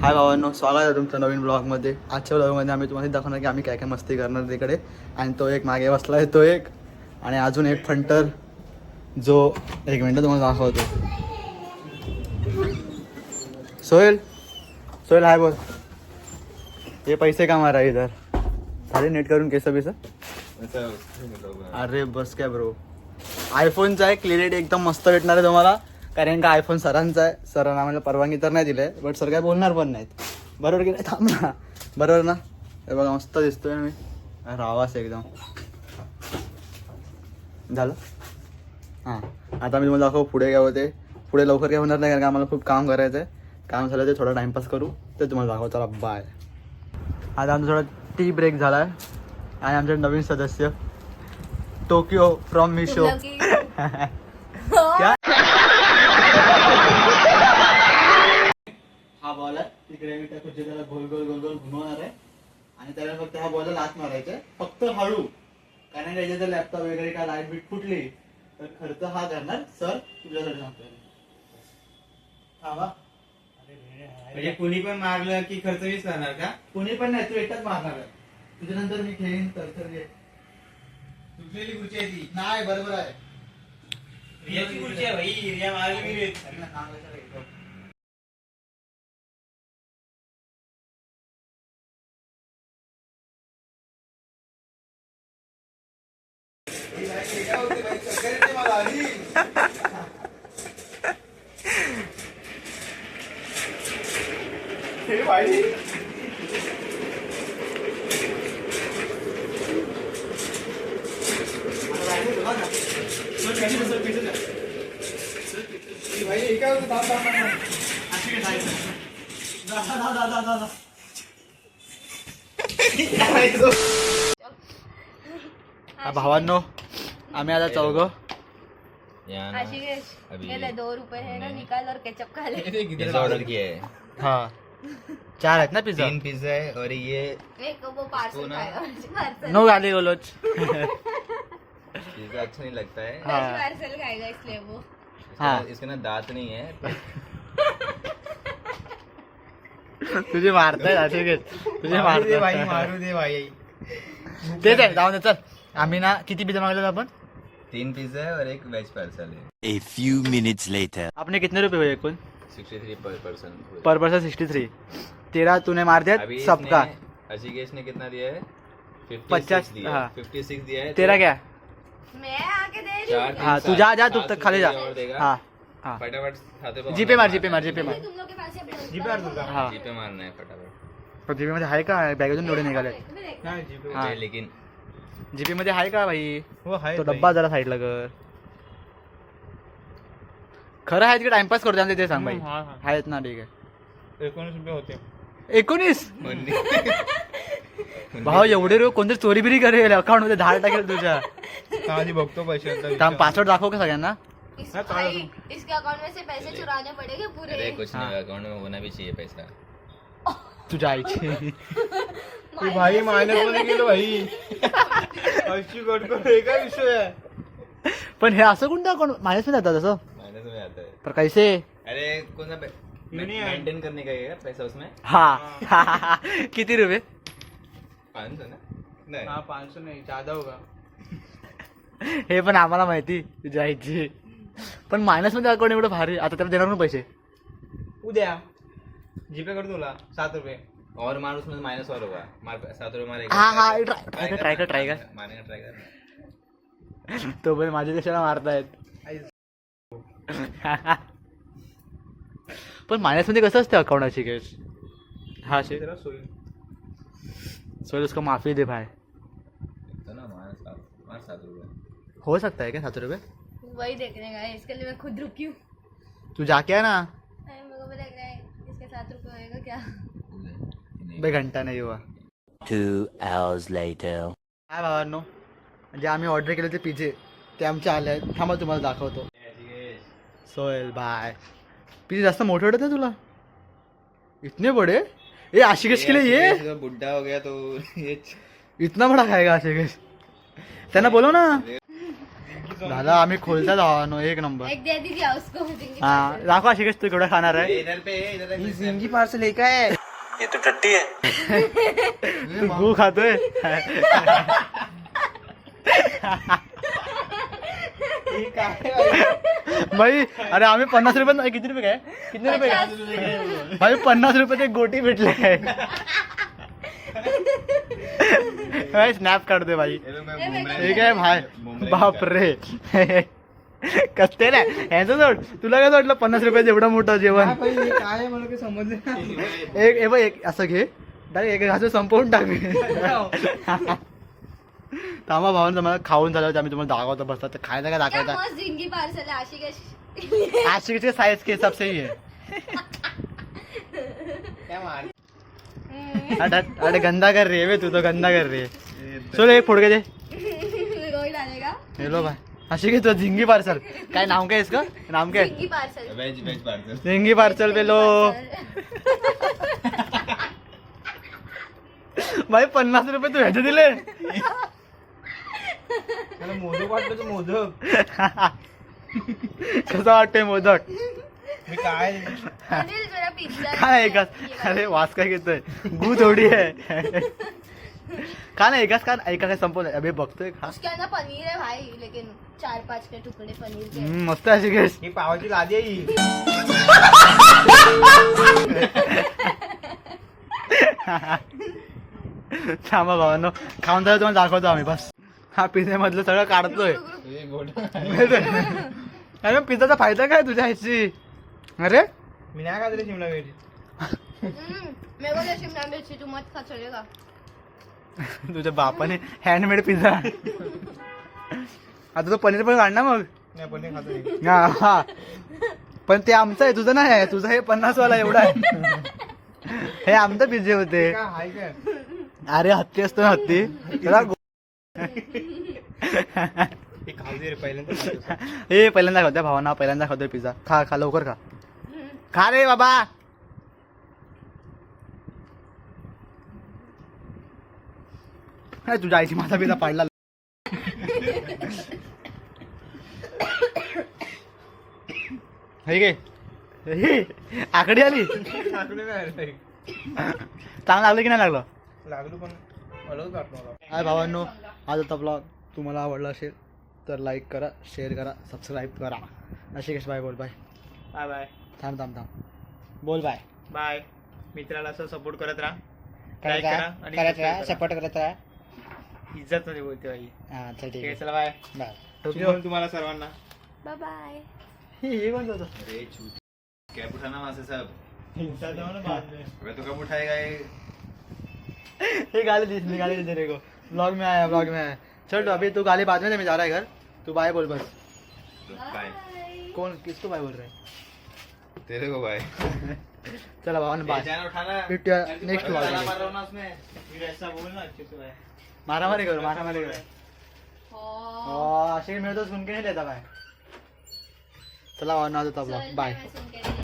हाय भावांनो, स्वागत आहे तुमचं नवीन ब्लॉगमध्ये. आजच्या ब्लॉगमध्ये आम्ही तुम्हाला दाखवणार की आम्ही काय काय मस्ती करणार तिकडे. आणि तो एक मागे बसला आहे, तो एक आणि अजून एक फंटर जो एक मिनटं तुम्हाला दाखवतो. सोहेल सोहेल हाय बोल. ये पैसे का मारा इधर सारे नेट करून केस बिस. अरे बस काय ब्रो, आयफोनचा आहे, क्लिअरिटी एकदम मस्त भेटणार आहे तुम्हाला. कारण का आयफोन सरांचा आहे, सरांना आम्हाला परवानगी तर नाही दिली आहे, बट सर काय बोलणार पण नाहीत. बरोबर की नाही? थांब ना, बरोबर ना? हे बघा मस्त दिसतोय मी, रावास एकदम झालं. हां, आता मी तुम्हाला दाखव पुढे काय होते. पुढे लवकर काय होणार नाही, कारण का आम्हाला खूप काम करायचं आहे. काम झालं ते थोडा टाईमपास करू, ते तुम्हाला दाखव. चला बाय. आता आमचा थोडा टी ब्रेक झाला आहे आणि आमचे नवीन सदस्य टोकियो फ्रॉम मिशो. क्या हा बॉल आहे तिकडे, मी त्या खुर्ची त्याला गोल गोल गोल गोल घुमवणार आहे आणि त्याला फक्त हा बॉलला लाथ मारायचा आहे, फक्त हळू. कारण का याच्या जर लॅपटॉप वगैरे काय लाईट बीट फुटली तर खर्च हा करणार सर, तुझ्यासाठी सांगतोय. थांबा. म्हणजे कुणी पण मारलं की खर्च मीच करणार का? कोणी पण नाही, तू एकटाच मारणार आहे. तुझ्यानंतर मी खेळीन तर ये. तुटलेली खुर्ची आहे ती. नाही बरोबर आहे. रियाची खुर्ची आहे भाई, रिया मारली मी रे. भावांनो, आम्ही आता चौघ. आशिष गेले 2 रुपये है ना, निकाल और केचप खा ले. पिज्जा ऑर्डर किया है. हाँ 4 आहेत ना पिझ्झा. 3 पिज्जा है और ये एक वो पार्सल खाएगा, पार्सल नो गाली गोलोच. पिज्जा अच्छा नहीं लगता है. हाँ. पार्सल खाएगा इसलिए वो. हाँ. इसके ना दांत नहीं है. तुझे मारताय असे, तुझे मारताय भाई, मारू दे भाई. तेच आहे. जाऊन दे चल. आम्ही ना किती पिझ्झा मागवले आपण? 3 पिज्जा है और एक वेज पार्सल है. A few minutes later. आपने कितने रुपए हुए एकूण? 63 पर पर्सन. पर पर्सन 63. 13 तूने मार दिया अभी सबका. अशिकेश ने कितना दिया है? 50 दिया. हाँ. 56 दिया है. तेरा क्या? मैं आके दे रही चार, हूँ. हाँ तू जा जा, तू तक खाली जा. और देगा. हाँ हाँ, फटाफट खाते पे जीपे मार जीपे मार जीपे मार. तुम लोग के पास है जीपे मार दूंगा. हाँ. जीपे मारना है फटाफट. पण जीपे मध्ये आहे का? बॅगेतून एवढे निघाले. हाँ. लेकिन जीपे मध्ये आहे का भाई? वो है तो डब्बा जरा साईडला कर. खरं आहे की टाइमपास करतो आमचे ते सांग भाई. आहेत ना, ठीक आहे. 19 रुपये होते. 19 भाऊ एवढे रो कोणतरी चोरी बिरी करेल अकाउंट मध्ये 10 टाकेल तुझ्या. आधी बघतो पैसे. थांब, पासवर्ड दाखव का सगळ्यांना. भाई इसके अकाउंट में से पैसे चुराने पड़ेंगे अरे पूरे. कुछ नहीं, अकाउंट में होना भी चाहिए पैसा. तुझ्या आईची. भाई मायनस मध्ये गेलो भाई. अशी गडकड काय विषय आहे. पण हे असं कोणतं अकाउंट मायनस मध्ये जातात असं? माइनस में आता है. पर कैसे? अरे कौन सा मेंटेन करने का है पैसा उसमें. हा. किती रुपये? 500 ना. नहीं. 500 नहीं, ज्यादा होगा. हे पण आम्हाला माहिती तुझ्या आईची. पण मायनस मध्ये अकाउंट एवढं भारी. आता त्याला देणार ना पैसे. उद्या जीपे कर तुला 7 रुपये. और मार उसमें माइनस और होगा. मार 7 रुपये मारेगा. हाँ हाँ, ट्राई कर मारने का ट्राई कर. तो पण माझ्या कशाला मारतायत. पण मायनस मध्ये कसं असतं अकाउंटाची केस? हा शे तेरा सोई. सो उसको माफी दे भाई. तो ना मार 7 रुपये. हो सकता है क्या 7 रुपये? वही देखने का है, इसके लिए मैं खुद रुकी हूँ. तू जाके है ना. मेरे को भी देख रहा है इसके 7 रुपये होएगा क्या. बे घंटा नाही हुआ. 2 hours later. काय भावांनो, म्हणजे आम्ही ऑर्डर केले ते पिझ्झे ते आमचे आले आहेत. थांबा तुम्हाला दाखवतो. सोहेल बाय. पिझ्झे जास्त मोठे वाटत ना तुला? इतने बड़े? ये आशिकेश के लिए ये बुढ़ा हो गया तो ये इतना बड़ा खाएगा आशिकेश. त्यांना बोलो ना. झालं आम्ही खोलतात भावानो एक नंबर एक दे दीजिए उसको जिंगी हा दाखवा शिकेश तू केवढा खाणार आहे इधर पे इधर ही झिंगी पार्सल हे काय तू गू खातोय भाई अरे आम्ही 50 रुपये नाही, किती रुपये काय किती रुपये काय भाई 50 रुपये ते गोटी भेटले भाई स्नॅप काढतोय भाई ठीक आहे भाई बाप रे कसते ना ह्याचं सोड तुला काय वाटलं 50 रुपयाचं एवढं मोठं जेवण काय मला काही समजलं नाही. एक बघ एक असं घे डायरेक्ट एक घास संपवून टाक थांबा भावांचं मला खाऊन झालं आम्ही तुम्हाला दाखवतो बसतात तर खायला काय क्या दाखवायचा मस्त जिंगी पार्सल है आशिक आशिक के साइज के हिसाब से ही है काय मार अरे गंदा कर रही है बे तू तो गंदा कर रही है चलो एक फोड़ के दे रोई डालेगा हेलो भाई आशिक है तो झिंगी पार्सल काय नाम क्या है इसका नाम क्या है जिंगी पार्सल वेज वेज पार्सल झिंगी पार्सल पे लो भाई 50 रुपये तू ह्याचे दिले मला मोदक वाटलं तर मोदक कसं वाटतंय मोदक मी काय अनिल जरा पिझ्झा काय एकाच अरे वास काय घेतोय गू थोडी आहे का ना एकाच का एका काय संपवलं अबे बघतोय खा उसके अंदर पनीर है भाई लेकिन 4-5 के टुकड़े पनीर के मस्त आहे शिकेश ही पावाची लादी आहे ही. थांबा भावांनो खाऊन झालं तुम्हाला दाखवतो आम्ही बस हा पिझ्झा मधलं सगळं काढतोय अरे पिझ्झाचा फायदा काय तुझ्या ह्याची अरे मी नाही खात रे शिमला मिरची. मेरे को तो शिमला मिर्ची तू मत खा चलेगा तुझ्या बापाने हँडमेड पिझ्झा आता तो पनीर पण काढ ना मग नाही पण खातो मी. हा पण ते आमचं आहे तुझं नाही आहे तुझं हे 50 वाला एवढा आहे हे आमचं पिझ्झे होते काय हाय काय अरे हत्ती असतो ना हत्ती त्याला हे खाऊ दे रे पहिल्यांदा खातो. हे पहिल्यांदा खातोय भावाना पहिल्यांदा खातोय पिझ्झा खा खा लवकर खा खा रे बाबा अरे तुझ्या आईची माझा पिझ्झा पाडला हे घे हे, आकडी आली लागलो नाही रे. चांगलं लागलं की नाही लागलं लागलो पण अलगच वाटलं मला. हाय भावांनो आज आता ब्लॉग तुम्हाला आवडला असेल तर लाईक करा शेअर करा सबस्क्राईब करा अशी बाय बोल बाय बाय बाय थांब थांब थांब बोल बाय बाय मित्राला असं सपोर्ट करत राहा करत Like राहा, करा आणि करत subscribe राहा करा. सपोर्ट करत राहा इज्जत मध्ये बोलते भाई हां चल ठीक ठीक आहे आहे चला बाय बाय शुभम तुम्हाला सर्वांना बाय बाय हे कोण जातं अरे छूट कैप उठाना वहां से सब बाय अबे तो कब उठाएगा ये ये गाली दी निकाली दे तेरे को ब्लॉग में आया चल तो अभी तू गाली बाद में दे मैं जा रहा है घर तू बाय बोल बस बाय कौन किसको बाय बोल रहा है तेरे को बाय चला भावन बाय चैनल उठाना फिर नेक्स्ट ताला ब्लॉग मार रहा हूं ना उसमें फिर ऐसा बोल ना अच्छे से बाय मारामारी करो मारामारी करो Oh. आशिक मेरे तो सुन के नहीं लेता भाई चला भावन आज होता ब्लॉग बाय सुन के